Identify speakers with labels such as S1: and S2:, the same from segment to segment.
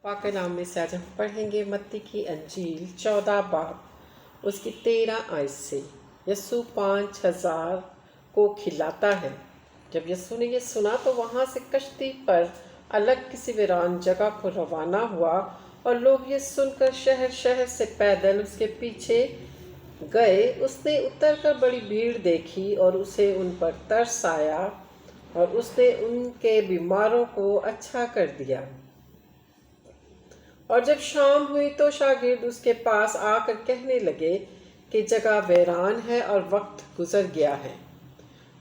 S1: पाक कलाम में से आज हम पढ़ेंगे मत्ती की अंजील 14 बाब उसकी 13 आयत से। यस्सु 5,000 को खिलाता है। जब यस्सु ने ये सुना तो वहाँ से कश्ती पर अलग किसी वीरान जगह को रवाना हुआ और लोग ये सुनकर शहर शहर से पैदल उसके पीछे गए। उसने उतरकर बड़ी भीड़ देखी और उसे उन पर तरस आया और उसने उनके बीमारों को अच्छा कर दिया। और जब शाम हुई तो शागिर्द उसके पास आकर कहने लगे कि जगह वीरान है और वक्त गुजर गया है,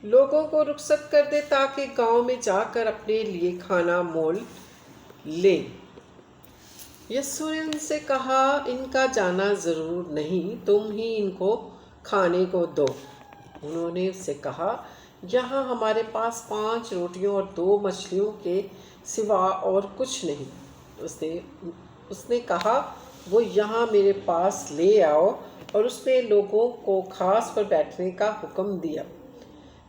S1: लोगों को रुखसत कर दे ताकि गांव में जाकर अपने लिए खाना मोल ले। यस्सु ने उनसे कहा, इनका जाना जरूर नहीं, तुम ही इनको खाने को दो। उन्होंने उससे कहा, यहाँ हमारे पास 5 रोटियों और 2 मछलियों के सिवा और कुछ नहीं। उसने कहा, वो यहाँ मेरे पास ले आओ। और उसने लोगों को घास पर बैठने का हुक्म दिया।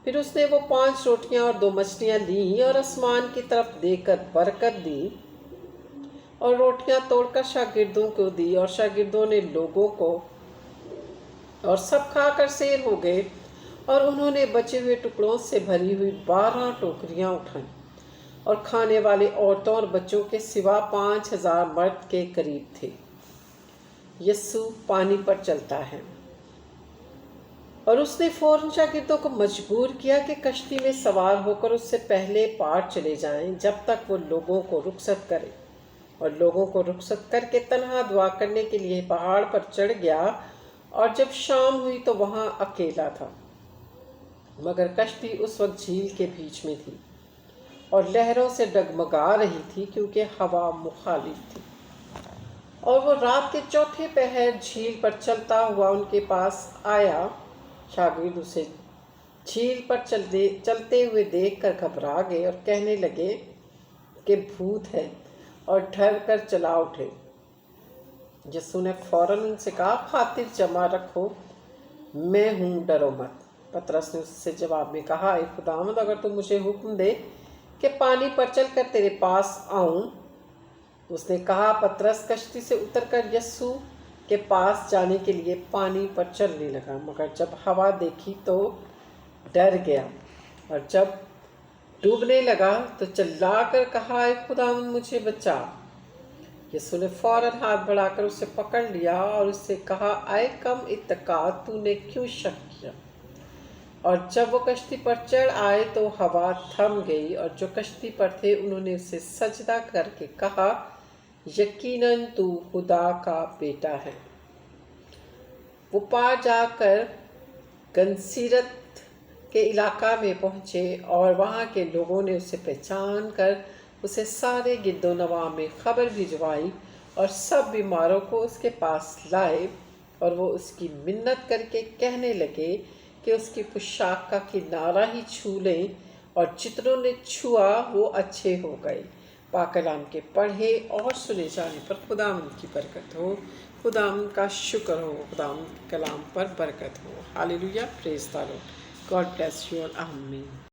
S1: फिर उसने वो 5 रोटियां और 2 मछलियां लीं और आसमान की तरफ देखकर बरकत दी और रोटियां तोड़कर शागिर्दों को दी और शागिर्दों ने लोगों को, और सब खाकर सेर हो गए। और उन्होंने बचे हुए टुकड़ों से भरी हुई 12 टोकरियां उठाईं और खाने वाले औरतों और बच्चों के सिवा 5,000 मर्द के करीब थे। यस्सु पानी पर चलता है और उसने फौरन शागिर्दों को मजबूर किया कि कश्ती में सवार होकर उससे पहले पार चले जाएं जब तक वो लोगों को रुखसत करे। और लोगों को रुखसत करके तन्हा दुआ करने के लिए पहाड़ पर चढ़ गया। और जब शाम हुई तो वहां अकेला था, मगर कश्ती उस वक्त झील के बीच में थी और लहरों से डगमगा रही थी क्योंकि हवा मुखालिफ थी। और वो रात के चौथे पहर झील पर चलता हुआ उनके पास आया। शागिर्द उसे झील पर चलते हुए देखकर घबरा गए और कहने लगे कि भूत है, और डर कर चला उठे। यस्सु ने फौरन उनसे कहा, खातिर जमा रखो, मैं हूँ, डरो मत। पतरस ने उससे जवाब में कहा, ए खुदावंद, अगर तू मुझे हुक्म दे कि पानी पर चलकर तेरे पास आऊं। उसने कहा। पतरस कश्ती से उतरकर यस्सु के पास जाने के लिए पानी पर चलने लगा, मगर जब हवा देखी तो डर गया। और जब डूबने लगा तो चिल्लाकर कहा, ए खुदावंद, मुझे बचा। यस्सु ने फौरन हाथ बढ़ाकर उसे पकड़ लिया और उससे कहा, आए कम इत्तका, तूने क्यों शक किया? और जब वो कश्ती पर चढ़ आए तो हवा थम गई और जो कश्ती पर थे उन्होंने उसे सजदा करके कहा, यकीनन तू खुदा का बेटा है। वो पार जाकर गन्सीरत के इलाका में पहुंचे और वहां के लोगों ने उसे पहचान कर उसे सारे गिरदोनवा में खबर भिजवाई और सब बीमारों को उसके पास लाए। और वो उसकी मिन्नत करके कहने लगे कि उसकी पोशाक का किनारा ही छू लें, और जितनों ने छुआ वो अच्छे हो गए। पाक कलाम के पढ़े और सुने जाने पर खुदावंद की बरकत हो, खुदावंद का शुक्र हो, खुदावंद के कलाम पर बरकत हो। Hallelujah, praise the Lord. God bless you all, आमीन।